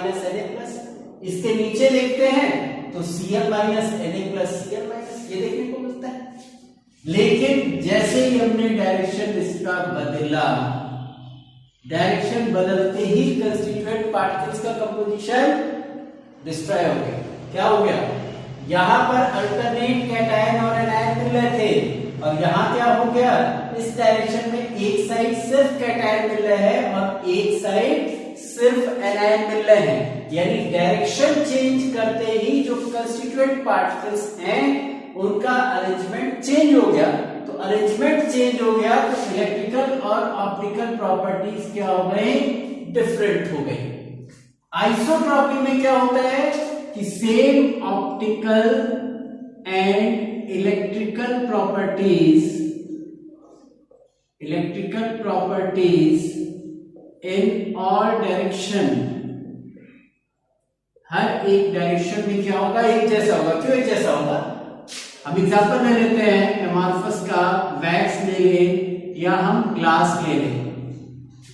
इसके नीचे देखते हैं तो Cl- Na+Cl-, ये देखने को मिलता है। लेकिन जैसे ही हमने डायरेक्शन इसका बदला, डायरेक्शन बदलते ही कंस्टिट्यूएंट पार्टिकल्स का कंपोजिशन डिस्ट्रॉय हो गया। क्या हो गया, यहां पर अल्टरनेट कैटायन और एनायन मिल रहे थे, और यहां क्या हो गया, इस डायरेक्शन में एक साइड सिर्फ कैटायन मिल रहा है और एक साइड सिर्फ एनायन मिल रहे हैं। यानी डायरेक्शन चेंज करते ही जो कंस्टिट्यूएंट पार्टिकल्स हैं उनका अरेंजमेंट चेंज हो गया। तो अरेंजमेंट चेंज हो गया तो इलेक्ट्रिकल और ऑप्टिकल प्रॉपर्टीज क्या हो गई, डिफरेंट हो गई। आइसोट्रॉपी में क्या होता है कि same optical and electrical properties in all direction, हर एक डायरेक्शन में क्या होगा, एक जैसा होगा। क्यों एक जैसा होगा, अब एग्जांपल ले लेते हैं एमॉर्फस का, वैक्स ले लें या हम ग्लास ले लें,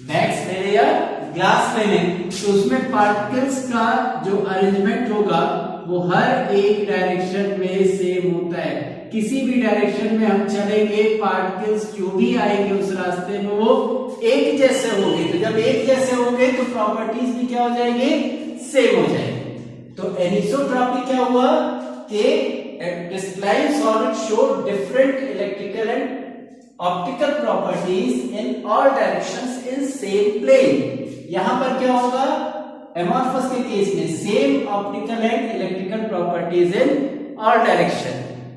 वैक्स ले लें या ग्लास ले लें, तो उसमें पार्टिकल्स का जो अरेंजमेंट होगा वो हर एक डायरेक्शन में सेम होता है। किसी भी डायरेक्शन में हम चलेंगे, पार्टिकल्स जो भी आएंगे उस रास्ते में वो एक जैसे होंगे। तो जब एक जैसे होंगे तो प्रॉपर्टीज भी क्या हो जाएंगे, सेम हो जाएंगे। तो एनिसोट्रॉपी क्या हुआ कि crystalline solid show different electrical and optical properties in all directions in same plane. यहां पर क्या होगा, एमॉर्फस के केस में same optical and electrical properties in all direction.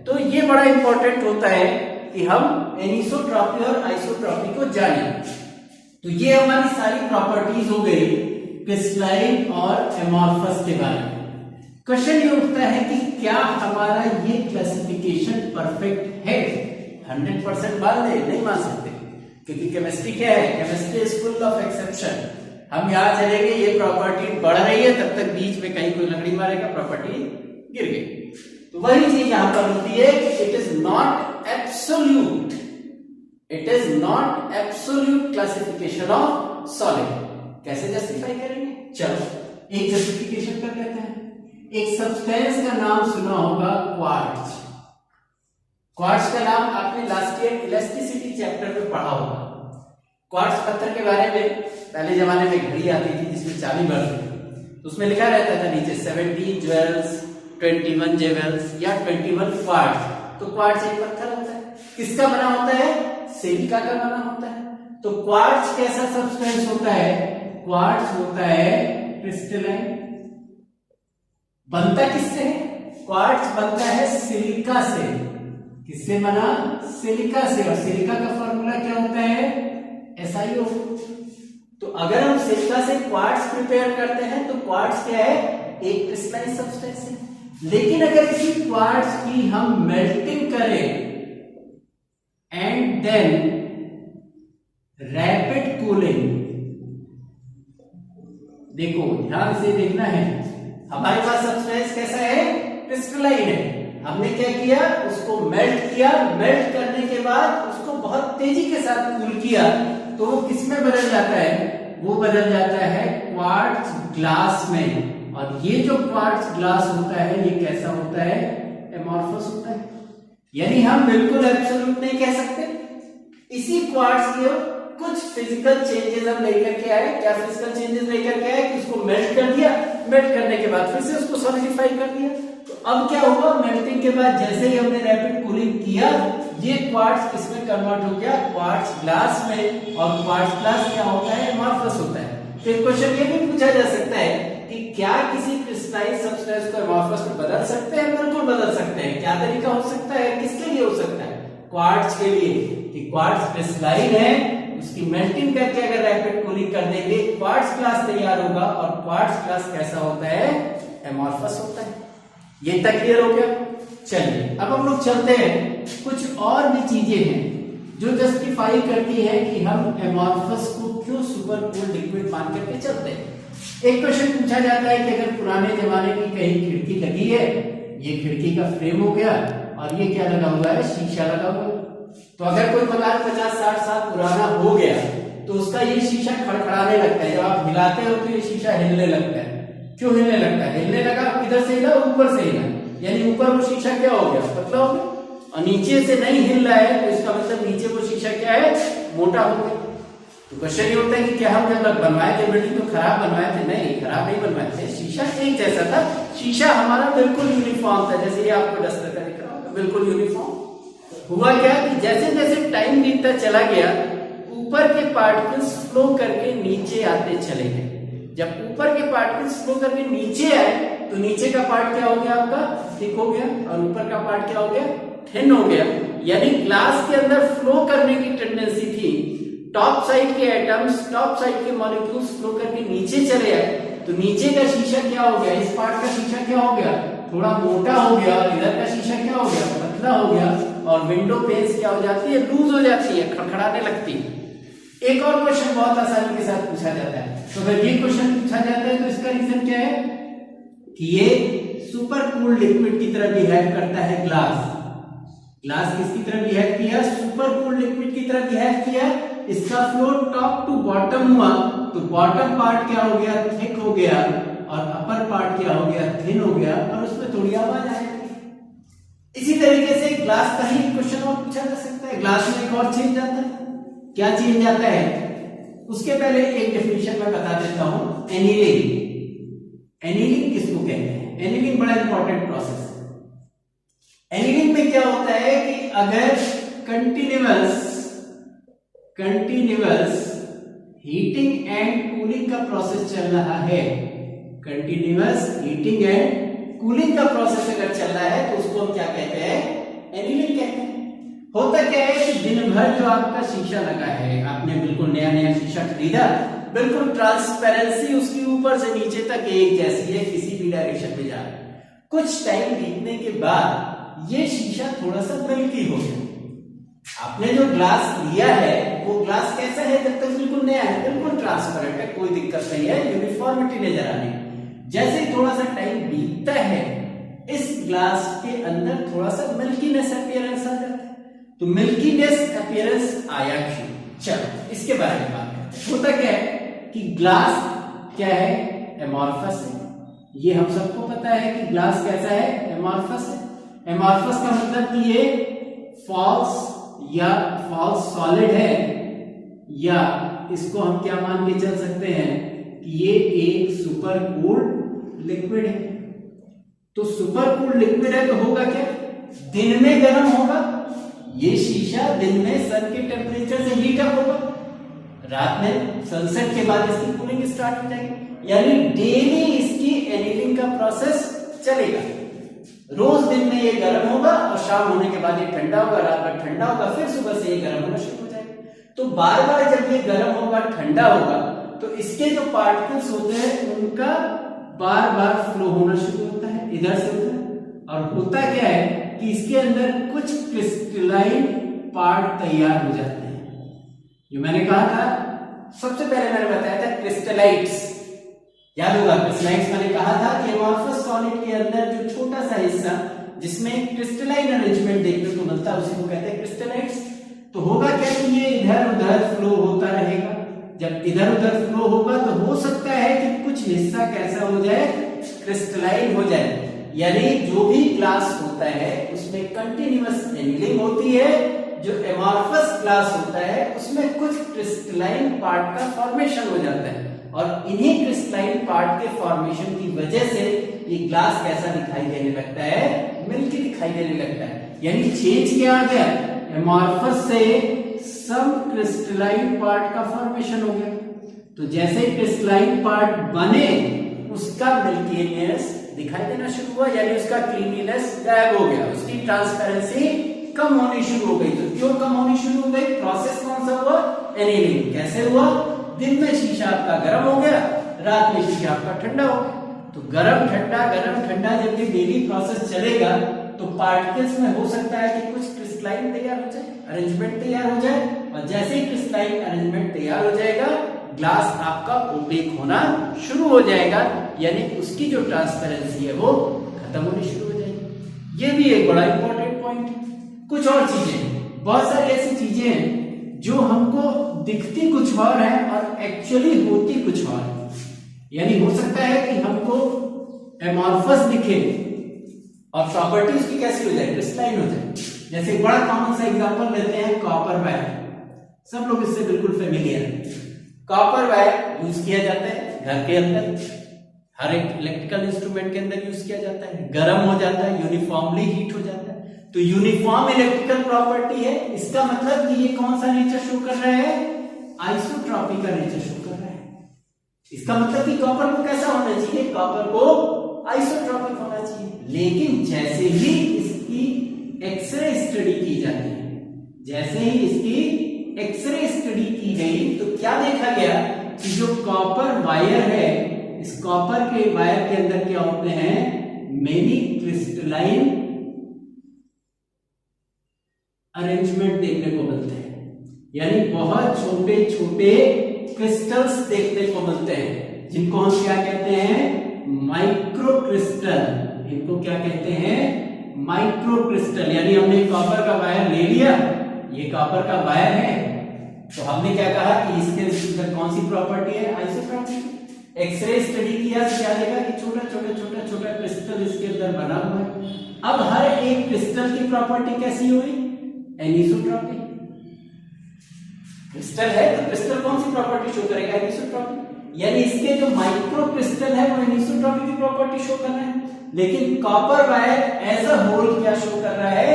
तो ये बड़ा इंपॉर्टेंट होता है कि हम एनिसोट्रॉपी और आइसोट्रॉपी को जानें। तो ये हमारी सारी प्रॉपर्टीज हो गई क्रिस्टलाइन और एमॉर्फस के बारे में। क्वेश्चन ये उठता है कि क्या हमारा ये क्लासिफिकेशन परफेक्ट है? 100% मान ले? नहीं मान सकते, क्योंकि केमिस्ट्री क्या है? Chemistry is full of exception. हम यहां चलेंगे, ये प्रॉपर्टी बढ़ रही है, तब तक बीच में कहीं कोई लकड़ी मारेगा, प्रॉपर्टी गिर गई। तो वही चीज यहां पर होती है कि it is not absolute, it is not absolute classification of solid. कैसे जस्टिफाई करेंगे? चलो एक जस्टिफिकेशन कर लेते हैं। एक सब्सटेंस का नाम सुना होगा क्वार्ट्ज। क्वार्ट्ज का नाम आपने लास्ट ईयर इलास्टिसिटी चैप्टर में पढ़ा होगा। क्वार्ट्ज पत्थर के बारे में पहले जमाने में घड़ी आती थी जिसमें चाबी बढ़ती, तो उसमें लिखा रहता था नीचे 17 ज्वेल्स, 21 जेवल्स या 21 क्वार्ट्ज। तो क्वार्ट्ज एक पत्थर होता है, किसका बना होता है? सिलिका का बना होता है। तो क्वार्ट्ज कैसा सब्सटेंस होता है? क्वार्ट्ज होता है क्रिस्टलाइन। बनता किससे है? क्वार्ट्ज बनता है सिलिका से। किससे बना? सिलिका से। और सिलिका का फॉर्मूला क्या होता है? SiO। तो अगर हम सिलिका से क्वार्ट्ज प्रिपेयर करते हैं तो क्वार्ट्ज क्या है? एक क्रिस्टलाइन सब्सटेंस है। लेकिन अगर इसी क्वार्ट्ज की हम मेल्टिंग करें एंड देन रैपिड कूलिंग, देखो ध्यान से देखना है, हमारे पास सब्सटेंस कैसा है? क्रिस्टलाइन है। हमने क्या किया? उसको मेल्ट किया। मेल्ट करने के बाद उसको बहुत तेजी के साथ कूल किया, तो वो किसमें बदल जाता है? वो बदल जाता है क्वार्ट्ज ग्लास में। और ये जो क्वार्ट्ज ग्लास होता है ये कैसा होता है? एमॉर्फस होता है। यानी हम बिल्कुल एब्सोल्यूट नहीं कह सकते। इसी क्वार्ट्ज के कुछ फिजिकल चेंजेस हम लेकर के आए। क्या फिजिकल चेंजेस लेकर के आए? कि उसको मेल्ट कर दिया, मेल्ट करने के बाद फिर से उसको सॉलिडिफाई कर दिया। तो अब क्या हुआ? मेल्टिंग के बाद जैसे ही हमने रैपिड कूलिंग किया, ये क्वार्ट्ज किसमें कन्वर्ट हो गया? क्वार्ट्ज ग्लास में। और क्वार्ट्ज ग्लास क्या होता है? एमॉर्फस होता है। फिर क्वेश्चन ये भी पूछा जा सकता है कि क्या किसी क्रिस्टलाइन सब्सटेंस को एमॉर्फस में बदल सकते हैं? बिल्कुल बदल सकते हैं। क्या तरीका हो सकता है? किसके लिए हो सकता है? क्वार्ट्ज के लिए। कि क्वार्ट्ज क्रिस्टलाइन है, उसकी मेल्टिंग करके अगर रैपिड कूलिंग कर देंगे क्वार्ट्ज ग्लास तैयार होगा। और क्वार्ट्ज ग्लास कैसा होता है? एमॉर्फस होता है। ये तक क्लियर हो गया? चलिए अब हम लोग चलते हैं, कुछ और भी चीजें हैं जो जस्टिफाई करती है कि हम एमॉर्फस को क्यों सुपर कूल लिक्विड मान करके चलते हैं। एक क्वेश्चन पूछा जाता है कि अगर पुराने जमाने की कहीं खिड़की लगी है, ये खिड़की का फ्रेम हो गया और ये क्या लगा हुआ है? शीशा लगा हुआ है। तो अगर कोई मकान 50-60 साल पुराना हो गया तो उसका ये शीशा खड़खड़ाने लगता है। जब आप हिलाते हो तो ये शीशा हिलने लगता है। क्यों हिलने लगता है? हिलने लगा, किधर से हिला? ऊपर से हिला। यानी ऊपर वो शीशा क्या हो गया? पतला हो गया। और नीचे से नहीं हिल रहा है तो इसका मतलब नीचे वो शीशा क्या है? मोटा हो गया। तो क्वेश्चन ये होता है कि क्या हम जब बनवाए थे बिल्डिंग तो खराब बनवाए थे? नहीं, खराब नहीं बनवाए थे। शीशा एक जैसा था। शीशा हमारा बिल्कुल यूनिफॉर्म था, जैसे ये आपको डस्टर का दिख रहा होगा, बिल्कुल यूनिफॉर्म। हुआ क्या कि जैसे जैसे टाइम बीतता चला गया, ऊपर के पार्टिकल्स फ्लो करके नीचे आते चले गए। जब ऊपर के पार्टिकल्स फ्लो करके नीचे आए तो नीचे का पार्ट क्या हो गया? आपका थिक हो गया। और ऊपर का पार्ट क्या हो गया? थिन हो गया। यानी ग्लास के अंदर फ्लो करने की टेंडेंसी थी। टॉप साइड के एटम्स, टॉप साइड के मॉलिक्यूल्स फ्लो करके नीचे चले आए, तो नीचे का शीशा क्या हो गया? इस पार्ट का शीशा क्या हो गया? थोड़ा मोटा हो गया। और इधर का शीशा क्या हो गया? पतला हो गया। और विंडो पेन्स क्या हो जाती है? लूज हो जाती है, खड़खड़ाने लगती है। एक और क्वेश्चन बहुत आसानी के साथ पूछा जाता है। तो अगर ये क्वेश्चन पूछा जाता है तो इसका रीजन क्या है? कि ये सुपर कूल लिक्विड की तरह बिहेव करता है। ग्लास किसकी तरह बिहेव किया? सुपर कूल लिक्विड की तरह बिहेव किया। इसका फ्लो टॉप टू बॉटम हुआ, तो बॉटम पार्ट क्या हो गया? थिक हो गया। और अपर पार्ट क्या हो गया? थिन हो गया। और उसमें थोड़ी आवाज आएगी। इसी तरीके से ग्लास का ही क्वेश्चन और पूछा जा सकता है। ग्लास में एक और चेंज आता है। क्या चेंज आता है? उसके पहले एक डेफिनेशन मैं बता देता हूं। एनीलिंग। एनीलिंग किसको कहते हैं? एनीलिंग बड़ा इंपॉर्टेंट प्रोसेस है। एनीलिंग में क्या होता है कि अगर कंटिन्यूअस हीटिंग एंड कूलिंग का प्रोसेस चल रहा है, कंटिन्यूअस हीटिंग एंड कूलिंग का प्रोसेस अगर चल रहा है तो उसको हम क्या कहते हैं? एनीलिंग कहते हैं। होता क्या है कि दिन भर जो आपका शीशा लगा है, आपने बिल्कुल नया नया शीशा खरीदा, बिल्कुल ट्रांसपेरेंसी उसकी ऊपर से नीचे तक एक जैसी है, किसी भी डायरेक्शन में जा रहा है। कुछ टाइम बीतने के बाद ये शीशा थोड़ा सा मिल्की हो गया। आपने जो ग्लास लिया है वो ग्लास कैसा है? जब तक बिल्कुल नया है, बिल्कुल ट्रांसपेरेंट है, कोई दिक्कत नहीं है, यूनिफॉर्मिटी नजर आने। जैसे ही थोड़ा सा टाइम बीतता है, इस ग्लास के अंदर थोड़ा सा मिल्कीनेस अपीयरेंस आ जाता है। तो मिल्कीनेस अपीयरेंस आया क्यों? चलो इसके बारे में बात करते हैं। होता क्या है कि ग्लास क्या है? एमॉर्फस है। ये हम सबको पता है कि ग्लास कैसा है? एमॉर्फस है। एमॉर्फस का मतलब कि ये फॉल्स या फॉल्स सॉलिड है, या इसको हम क्या मान के चल सकते हैं कि ये एक सुपर कूल्ड लिक्विड है। तो सुपर कूल्ड लिक्विड है तो होगा क्या? दिन में गर्म होगा। ये शीशा दिन में सन के टेम्परेचर से हीट अप होगा, रात में सनसेट के बाद इसकी कूलिंग स्टार्ट हो जाएगी। यानी डेली इसकी एनीलिंग का प्रोसेस चलेगा। रोज दिन में ये गर्म होगा और शाम होने के बाद ये ठंडा होगा, रात में ठंडा होगा, फिर सुबह से ये गर्म होना शुरू हो जाएगा। तो बार बार जब ये गर्म होगा, ठंडा होगा, तो इसके जो पार्टिकल्स होते हैं उनका बार बार फ्लो होना शुरू होता है, इधर से उधर। और होता क्या है कि इसके अंदर कुछ क्रिस्टलाइन पार्ट तैयार हो जाते हैं। जो मैंने कहा था, सबसे पहले मैंने बताया था क्रिस्टलाइट्स, याद होगा। क्रिस्टलाइट्स मैंने कहा था कि एमॉर्फस सॉलिड के अंदर जो छोटा सा हिस्सा जिसमें क्रिस्टलाइन अरेंजमेंट देखने को मिलता है उसी को कहते हैं क्रिस्टलाइट्स। तो होगा क्या कि ये इधर उधर फ्लो होता रहेगा। जब इधर उधर फ्लो होगा तो हो सकता है कि कुछ हिस्सा कैसा हो जाए? क्रिस्टलाइन हो जाए। यानी जो भी ग्लास होता है उसमें कंटिन्यूअस एनीलिंग होती है। जो एमॉर्फस ग्लास होता है उसमें कुछ क्रिस्टलाइन पार्ट का फॉर्मेशन हो जाता है, और इन्हीं क्रिस्टलाइन पार्ट के फॉर्मेशन की वजह से ये ग्लास कैसा दिखाई देने लगता है? मिल्की दिखाई देने लगता है। यानी चेंज क्या आ गया? एमॉर्फस से सब क्रिस्टलाइन पार्ट का फॉर्मेशन हो गया। तो जैसे क्रिस्टलाइन पार्ट बने उसका मिल्कीनेस दिखाई देना शुरू हुआ, यानी उसका क्लीनीनेस गायब हो गया, उसकी ट्रांसपेरेंसी कम होनी शुरू हो गई। तो क्यों कम होनी शुरू हो गई? प्रोसेस कौन सा हुआ? एनीलिंग। कैसे हुआ? दिन में शीशा आपका गर्म हो गया, रात में शीशा आपका ठंडा हो गया। तो गर्म ठंडा जब ये डेली प्रोसेस चलेगा तो पार्टिकल्स में हो सकता है कि कुछ क्रिस्टलाइन तैयार हो जाए, अरेंजमेंट तैयार हो जाए, और जैसे ही क्रिस्टलाइन अरेंजमेंट तैयार हो जाएगा, ग्लास आपका ओपेक होना शुरू हो जाएगा, यानी उसकी जो ट्रांसपेरेंसी है वो खत्म होनी शुरू हो जाएगी। ये भी एक बड़ा इंपॉर्टेंट पॉइंट है। कुछ और चीजें, बहुत सारी ऐसी चीजें हैं जो हमको दिखती कुछ और है और एक्चुअली होती कुछ और है। यानी हो सकता है कि हमको एमॉर्फस दिखे और प्रॉपर्टी उसकी कैसी हो जाए? क्रिस्टलाइन हो जाए। जैसे बड़ा कॉमन सा एग्जांपल लेते हैं कॉपर वायर। सब लोग इससे बिल्कुल फेमिलियर है। कॉपर वायर यूज किया जाता है घर के अंदर, हर एक इलेक्ट्रिकल इंस्ट्रूमेंट के अंदर यूज किया जाता है। गर्म हो जाता है, यूनिफॉर्मली हीट हो जाता है। तो यूनिफॉर्म इलेक्ट्रिकल प्रॉपर्टी है। इसका मतलब कि ये कौन सा नेचर शो कर रहा है? आइसोट्रॉपी का नेचर शो कर रहा है। इसका मतलब कि कॉपर को कैसा होना चाहिए? कॉपर को आइसोट्रॉपिक होना चाहिए। लेकिन जैसे ही इसकी एक्सरे स्टडी की जाती है, जैसे ही इसकी एक्सरे स्टडी की गई, तो क्या देखा गया कि जो कॉपर वायर है, इस कॉपर के वायर के अंदर क्या होते हैं? मेनी क्रिस्टलाइन अरेंजमेंट देखने को मिलते हैं। यानी बहुत छोटे छोटे क्रिस्टल्स देखने को मिलते हैं, जिनको हम क्या कहते हैं? Micro crystal. इनको क्या कहते हैं? Micro crystal. यानी हमने कॉपर का वायर ले लिया, ये कॉपर का वायर है, तो हमने क्या कहा कि इसके अंदर कौन सी प्रॉपर्टी है? आइसोट्रॉपिक। एक्सरे स्टडी किया तो क्या देखा कि छोटा क्रिस्टल इसके अंदर बना हुआ है। अब हर एक क्रिस्टल की प्रॉपर्टी कैसी हुई? एनिसोट्रॉपिक। क्रिस्टल है तो क्रिस्टल कौन सी प्रॉपर्टी शो करेगा? एनिसोट्रॉपिक। यानी इसके जो माइक्रो क्रिस्टल है वो एनिसोट्रॉपिक की प्रॉपर्टी शो कर रहे हैं, लेकिन copper wire as a whole क्या शो कर रहा है?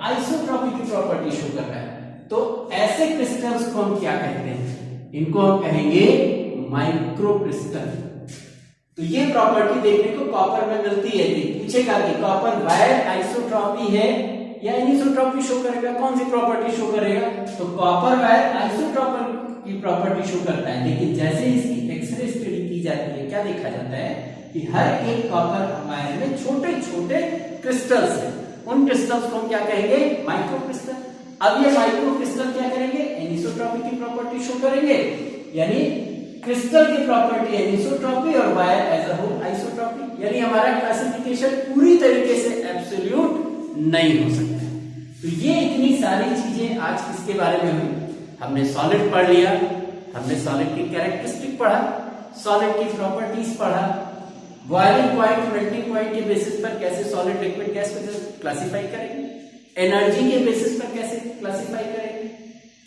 आइसोट्रॉपिक की प्रॉपर्टी शो कर रहा है। तो ऐसे क्रिस्टल्स को हम क्या कहते हैं? इनको हम कहेंगे माइक्रो क्रिस्टल। तो ये प्रॉपर्टी देखने को कॉपर में मिलती है। पूछेगा कि कॉपर वायर आइसोट्रॉपी है या एनिसोट्रॉपी शो करेगा? कौन सी प्रॉपर्टी शो करेगा? तो कॉपर वायर आइसोट्रॉपर की प्रॉपर्टी शो करता है, लेकिन जैसे इसकी एक्सरे स्टडी की जाती है क्या देखा जाता है कि हर एक कॉपर वायर में छोटे छोटे क्रिस्टल्स हैं। उन क्रिस्टल्स को हम क्या कहेंगे? Micro crystal. अब ये माइक्रो क्रिस्टल क्या करेंगे? एनिसोट्रॉपी की प्रॉपर्टी शो करेंगे, यानी क्रिस्टल की प्रॉपर्टी एनिसोट्रॉपी और wire as a whole isotropy. यानी हमारा क्लासिफिकेशन पूरी तरीके से एब्सोल्यूट नहीं हो सकता। तो ये इतनी सारी चीजें आज किसके बारे में हुई? हमने सॉलिड पढ़ लिया, हमने सॉलिड की कैरेक्टरिस्टिक पढ़ा, सॉलिड की प्रॉपर्टीज पढ़ा, बॉइलिंग पॉइंट मेल्टिंग पॉइंट के बेसिस पर कैसे सॉलिड लिक्विड गैस को क्लासिफाई करेंगे, एनर्जी के बेसिस पर कैसे क्लासिफाई करेंगे,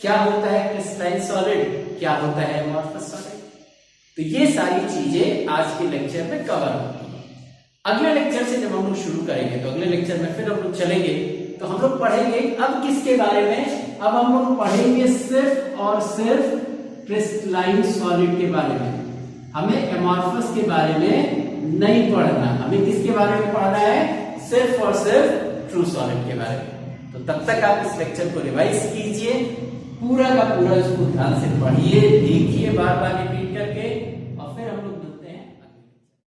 क्या होता है क्रिस्टलाइन सॉलिड, क्या होता है एमॉर्फस सॉलिड। तो ये सारी चीजें आज के लेक्चर में कवर होगी। अगले लेक्चर से जब हम लोग शुरू करेंगे तो अगले लेक्चर में फिर हम लोग चलेंगे तो हम लोग पढ़ेंगे अब किसके बारे में? अब हम लोग पढ़ेंगे सिर्फ और सिर्फ क्रिस्टलाइन सॉलिड के बारे में। हमें एमॉर्फस के बारे में नहीं पढ़ना, हमें किसके बारे में पढ़ना है? सिर्फ और सिर्फ ट्रू सॉलिड के बारे में। तो तब तक आप इस लेक्चर को रिवाइज कीजिए, पूरा का पूरा इसको ध्यान से पढ़िए, देखिए बार बार